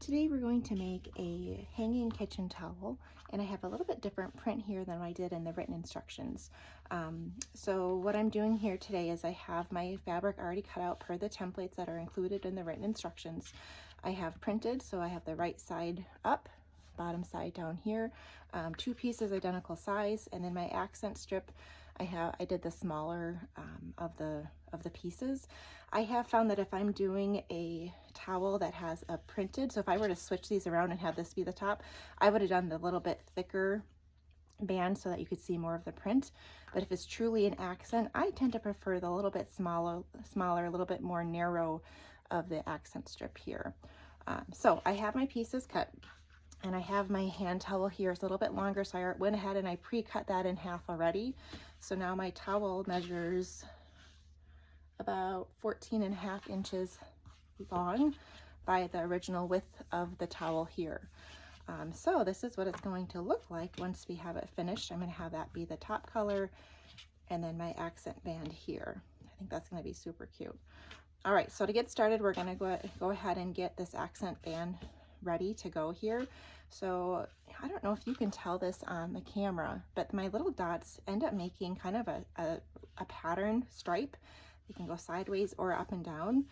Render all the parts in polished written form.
Today we're going to make a hanging kitchen towel, and I have a little bit different print here than I did in the written instructions. So what I'm doing here today is I have my fabric already cut out per the templates that are included in the written instructions. I have printed, so I have the right side up, bottom side down here, two pieces identical size, and then my accent strip, I did the smaller of the pieces. I have found that if I'm doing a towel that has a printed, so if I were to switch these around and have this be the top, I would have done the little bit thicker band so that you could see more of the print. But if it's truly an accent, I tend to prefer the little bit smaller, a little bit more narrow of the accent strip here. So I have my pieces cut, and I have my hand towel here. It's a little bit longer, so I went ahead and I pre-cut that in half already. So now my towel measures about 14.5 inches long by the original width of the towel here. So this is what it's going to look like once we have it finished. I'm going to have that be the top color and then my accent band here. I think that's going to be super cute. All right, so to get started, we're going to go ahead and get this accent band ready to go here. So I don't know if you can tell this on the camera, but my little dots end up making kind of a pattern stripe. They can go sideways or up and down.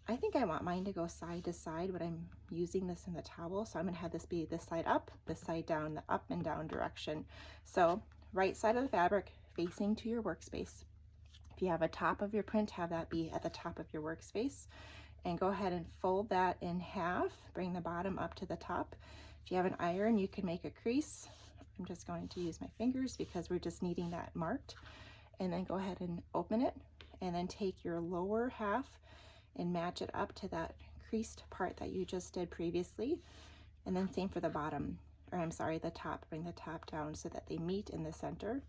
I think I want mine to go side to side when I'm using this in the towel. So I'm gonna have this be this side up, this side down, the up and down direction. So right side of the fabric facing to your workspace. If you have a top of your print, have that be at the top of your workspace. And go ahead and fold that in half, bring the bottom up to the top. If you have an iron, you can make a crease. I'm just going to use my fingers because we're just needing that marked. And then go ahead and open it, and then take your lower half and match it up to that creased part that you just did previously. And then same for the bottom, or I'm sorry, the top. Bring the top down so that they meet in the center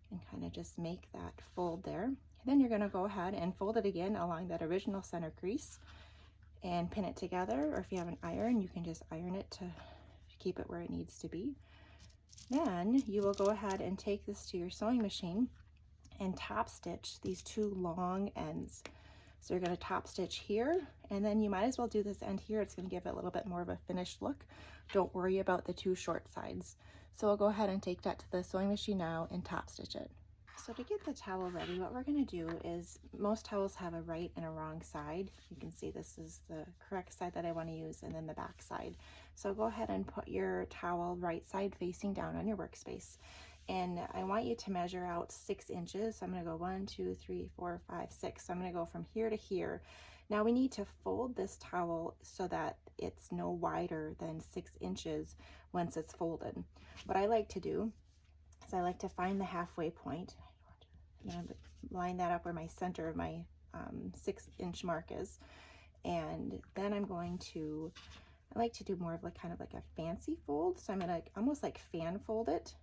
and kind of just make that fold there. Then you're going to go ahead and fold it again along that original center crease and pin it together, or if you have an iron, you can just iron it to keep it where it needs to be. Then you will go ahead and take this to your sewing machine and top stitch these two long ends. So you're going to top stitch here, and then you might as well do this end here. It's going to give it a little bit more of a finished look. Don't worry about the two short sides. So we'll go ahead and take that to the sewing machine now and top stitch it. So to get the towel ready, what we're going to do is, most towels have a right and a wrong side. You can see this is the correct side that I want to use, and then the back side. So go ahead and put your towel right side facing down on your workspace. And I want you to measure out 6 inches. So I'm going to go 1, 2, 3, 4, 5, 6. So I'm going to go from here to here. Now we need to fold this towel so that it's no wider than 6 inches once it's folded. What I like to do is I like to find the halfway point. I'm going to line that up where my center of my 6-inch mark is. And then I like to do more of kind of like a fancy fold. So I'm going to almost like fan fold it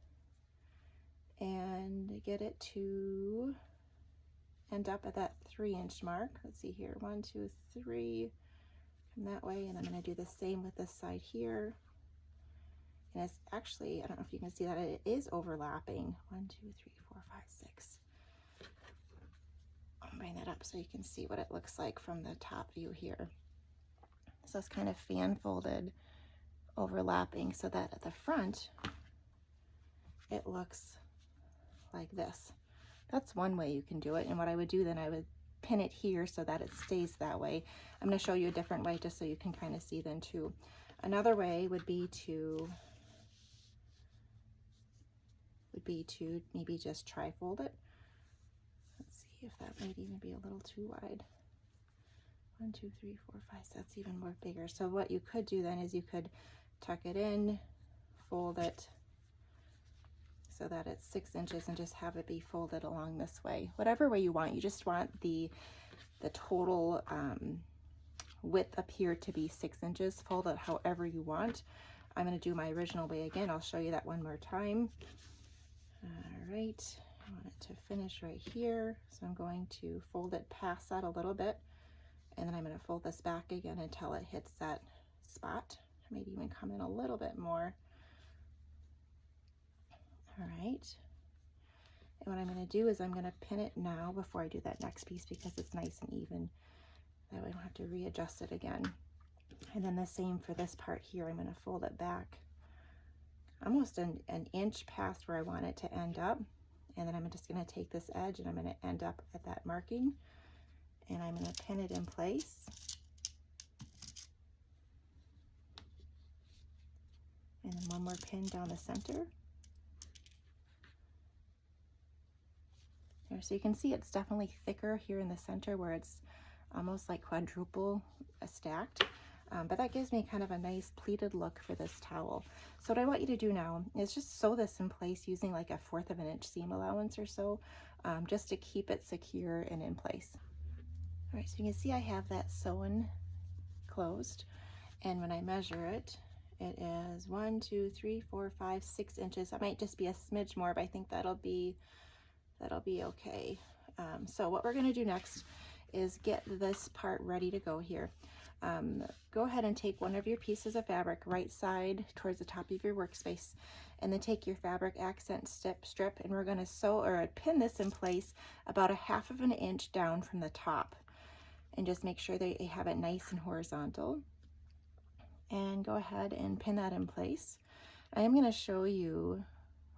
and get it to end up at that 3-inch mark. Let's see here, 1, 2, 3, come that way, and I'm going to do the same with this side here. And it's actually, I don't know if you can see that, it is overlapping. 1, 2, 3, 4, 5, 6. I'll bring that up so you can see what it looks like from the top view here. So it's kind of fan folded, overlapping, so that at the front it looks like this. That's one way you can do it. And what I would do then, I would pin it here so that it stays that way. I'm going to show you a different way just so you can kind of see then too. Another way would be to maybe just tri-fold it. Let's see if that might even be a little too wide. 1, 2, 3, 4, 5, that's even more bigger. So what you could do then is you could tuck it in, fold it so that it's 6 inches, and just have it be folded along this way. Whatever way you want. You just want the total width up here to be 6 inches. Fold it however you want. I'm going to do my original way again. I'll show you that one more time. All right, I want it to finish right here. So I'm going to fold it past that a little bit, and then I'm going to fold this back again until it hits that spot. Maybe even come in a little bit more. All right, and what I'm going to do is I'm going to pin it now before I do that next piece because it's nice and even. That way I don't have to readjust it again. And then the same for this part here. I'm going to fold it back almost an inch past where I want it to end up. And then I'm just going to take this edge and I'm going to end up at that marking. And I'm going to pin it in place. And then one more pin down the center. There, so you can see it's definitely thicker here in the center where it's almost like quadruple stacked. But that gives me kind of a nice pleated look for this towel. So what I want you to do now is just sew this in place using like a 1/4 of an inch seam allowance or so, just to keep it secure and in place. All right, so you can see I have that sewn closed, and when I measure it, it is 1, 2, 3, 4, 5, 6 inches. That might just be a smidge more, but I think that'll be okay. So what we're gonna do next is get this part ready to go here. Go ahead and take one of your pieces of fabric, right side towards the top of your workspace, and then take your fabric accent strip, and we're going to sew or pin this in place about 1/2 of an inch down from the top, and just make sure that you have it nice and horizontal. And go ahead and pin that in place. I am going to show you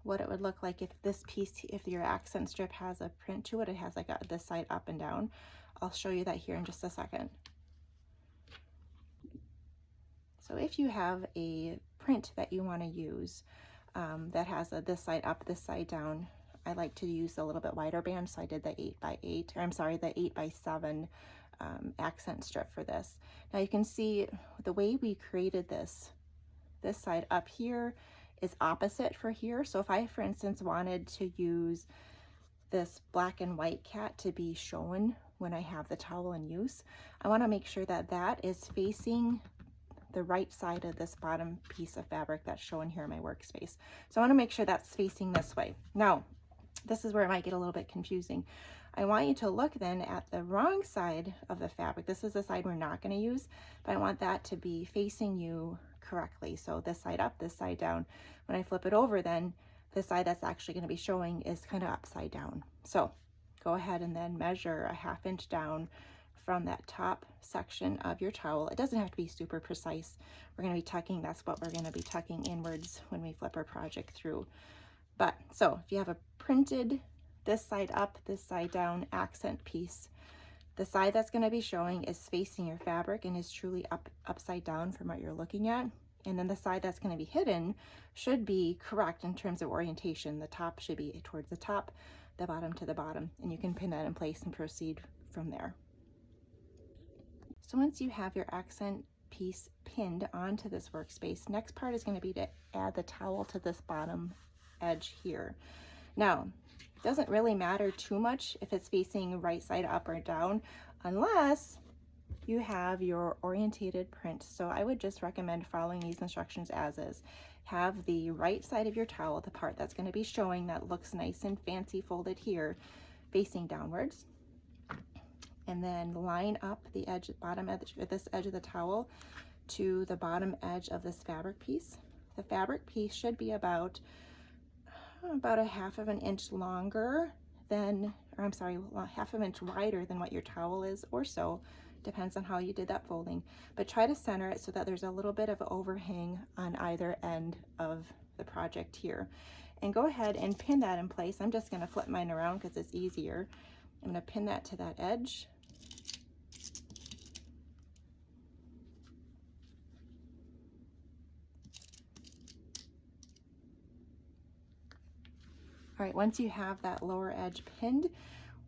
what it would look like if this piece, if your accent strip has a print to it, it has like this side up and down. I'll show you that here in just a second. So if you have a print that you want to use that has this side up, this side down, I like to use a little bit wider band, so I did the 8x8, or I'm sorry, the 8x7 accent strip for this. Now you can see the way we created this side up here is opposite for here. So if I, for instance, wanted to use this black and white cat to be shown when I have the towel in use, I want to make sure that that is facing the right side of this bottom piece of fabric that's shown here in my workspace. So I want to make sure that's facing this way. Now, this is where it might get a little bit confusing. I want you to look then at the wrong side of the fabric. This is the side we're not going to use, but I want that to be facing you correctly. So this side up, this side down. When I flip it over, then the side that's actually going to be showing is kind of upside down. So go ahead and then measure 1/2 inch down from that top section of your towel. It doesn't have to be super precise. We're going to be tucking, that's what we're going to be tucking inwards when we flip our project through. But so if you have a printed this side up, this side down accent piece, the side that's going to be showing is facing your fabric and is truly upside down from what you're looking at. And then the side that's going to be hidden should be correct in terms of orientation. The top should be towards the top, the bottom to the bottom, and you can pin that in place and proceed from there. So once you have your accent piece pinned onto this workspace, next part is going to be to add the towel to this bottom edge here. Now, it doesn't really matter too much if it's facing right side up or down, unless you have your orientated print. So I would just recommend following these instructions as is. Have the right side of your towel, the part that's going to be showing that looks nice and fancy folded here, facing downwards. And then line up the edge, bottom edge, this edge of the towel to the bottom edge of this fabric piece. The fabric piece should be about 1/2 of an inch longer than, or I'm sorry, 1/2 of an inch wider than what your towel is, or so, depends on how you did that folding. But try to center it so that there's a little bit of overhang on either end of the project here. And go ahead and pin that in place. I'm just going to flip mine around because it's easier. I'm going to pin that to that edge. All right, once you have that lower edge pinned,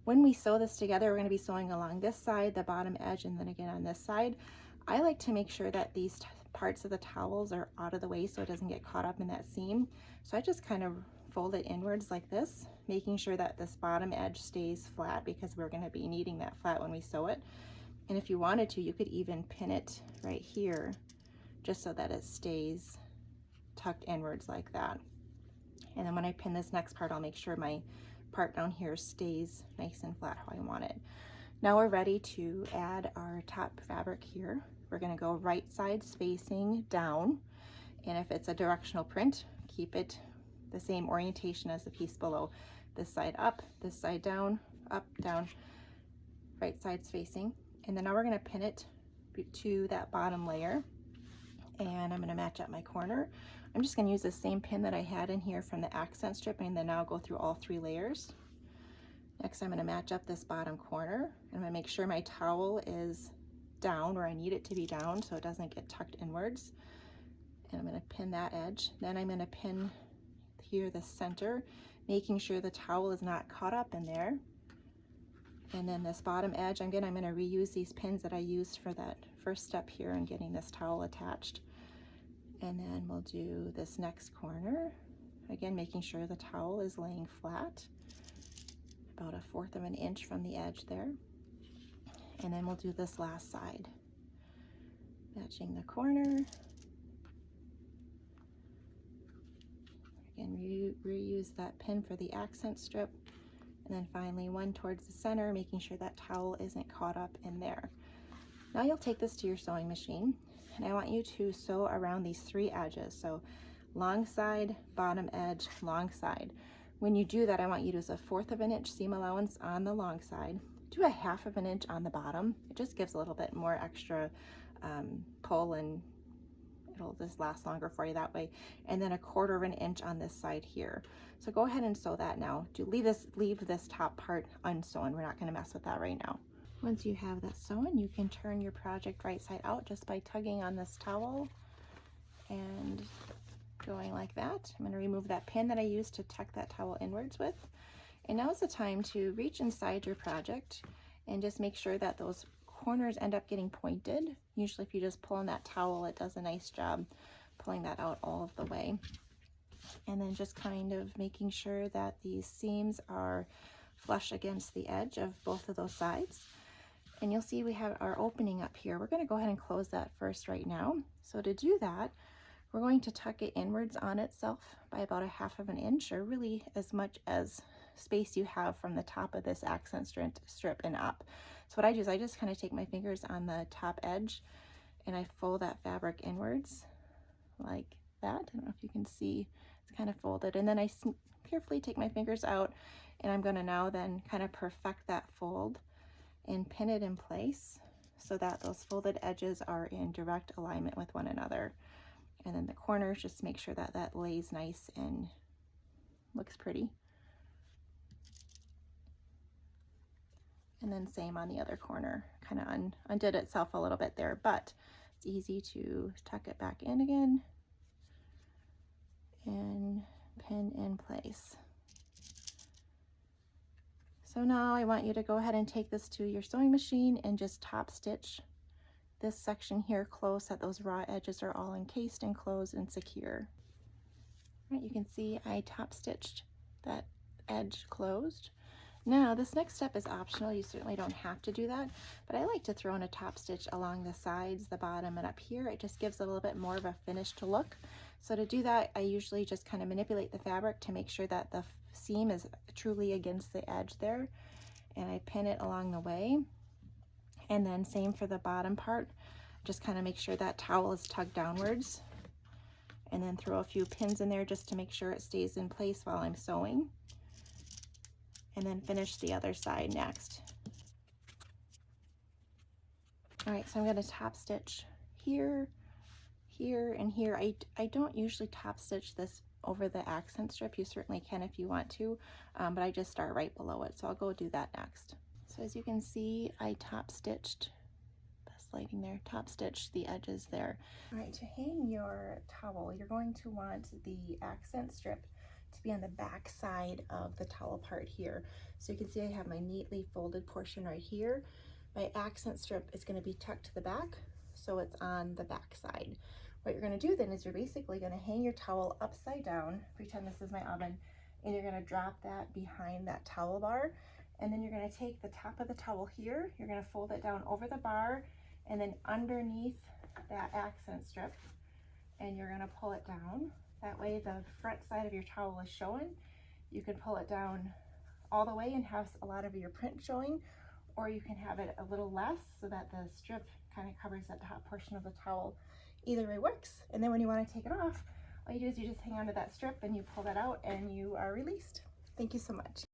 when we sew this together, we're going to be sewing along this side, the bottom edge, and then again on this side. I like to make sure that these parts of the towels are out of the way so it doesn't get caught up in that seam. So I just kind of fold it inwards like this, making sure that this bottom edge stays flat because we're going to be needing that flat when we sew it. And if you wanted to, you could even pin it right here just so that it stays tucked inwards like that. And then when I pin this next part, I'll make sure my part down here stays nice and flat how I want it. Now we're ready to add our top fabric here. We're going to go right sides facing down, and if it's a directional print, keep it the same orientation as the piece below. This side up, this side down, up, down, right sides facing. And then now we're going to pin it to that bottom layer. And I'm going to match up my corner. I'm just going to use the same pin that I had in here from the accent strip, and then now go through all 3 layers. Next, I'm going to match up this bottom corner. I'm going to make sure my towel is down where I need it to be down so it doesn't get tucked inwards. And I'm going to pin that edge. Then I'm going to pin here the center, making sure the towel is not caught up in there. And then this bottom edge, I'm going to reuse these pins that I used for that first step here in getting this towel attached. And then we'll do this next corner, again making sure the towel is laying flat, about 1/4 of an inch from the edge there. And then we'll do this last side, matching the corner. Again, reuse that pin for the accent strip. And then finally one towards the center, making sure that towel isn't caught up in there. Now you'll take this to your sewing machine, and I want you to sew around these 3 edges. So long side, bottom edge, long side. When you do that, I want you to use 1/4 of an inch seam allowance on the long side. Do 1/2 of an inch on the bottom. It just gives a little bit more extra pull, and it'll just last longer for you that way. And then 1/4 of an inch on this side here. So go ahead and sew that now. Leave this top part unsewn. We're not going to mess with that right now. Once you have that sewn, you can turn your project right side out just by tugging on this towel and going like that. I'm going to remove that pin that I used to tuck that towel inwards with. And now is the time to reach inside your project and just make sure that those corners end up getting pointed. Usually if you just pull on that towel, it does a nice job pulling that out all of the way. And then just kind of making sure that these seams are flush against the edge of both of those sides. And you'll see we have our opening up here. We're going to go ahead and close that first right now. So to do that, we're going to tuck it inwards on itself by about 1/2 of an inch, or really as much as space you have from the top of this accent strip and up. So what I do is I just kind of take my fingers on the top edge and I fold that fabric inwards like that. I don't know if you can see, it's kind of folded. And then I carefully take my fingers out, and I'm going to now then kind of perfect that fold and pin it in place so that those folded edges are in direct alignment with one another. And then the corners, just make sure that that lays nice and looks pretty. And then same on the other corner, kind of undid itself a little bit there, but it's easy to tuck it back in again and pin in place. So now I want you to go ahead and take this to your sewing machine and just top stitch this section here close so that those raw edges are all encased and closed and secure. All right, you can see I top stitched that edge closed. Now this next step is optional. You certainly don't have to do that, but I like to throw in a top stitch along the sides, the bottom, and up here. It just gives it a little bit more of a finished look. So to do that, I usually just kind of manipulate the fabric to make sure that the seam is truly against the edge there, and I pin it along the way. And then same for the bottom part, just kind of make sure that towel is tugged downwards, and then throw a few pins in there just to make sure it stays in place while I'm sewing. And then finish the other side next. All right, so I'm going to top stitch here, here, and here. I don't usually top stitch this over the accent strip. You certainly can if you want to, but I just start right below it, so I'll go do that next. So as you can see, I top stitched, best lighting there, top stitched the edges there. All right, to hang your towel, you're going to want the accent strip to be on the back side of the towel part here. So you can see I have my neatly folded portion right here. My accent strip is going to be tucked to the back, so it's on the back side. What you're going to do then is you're basically going to hang your towel upside down, pretend this is my oven, and you're going to drop that behind that towel bar, and then you're going to take the top of the towel here, you're going to fold it down over the bar and then underneath that accent strip, and you're going to pull it down. That way the front side of your towel is showing. You can pull it down all the way and have a lot of your print showing, or you can have it a little less so that the strip kind of covers that top portion of the towel. Either way works. And then when you want to take it off, all you do is you just hang onto that strip and you pull that out and you are released. Thank you so much.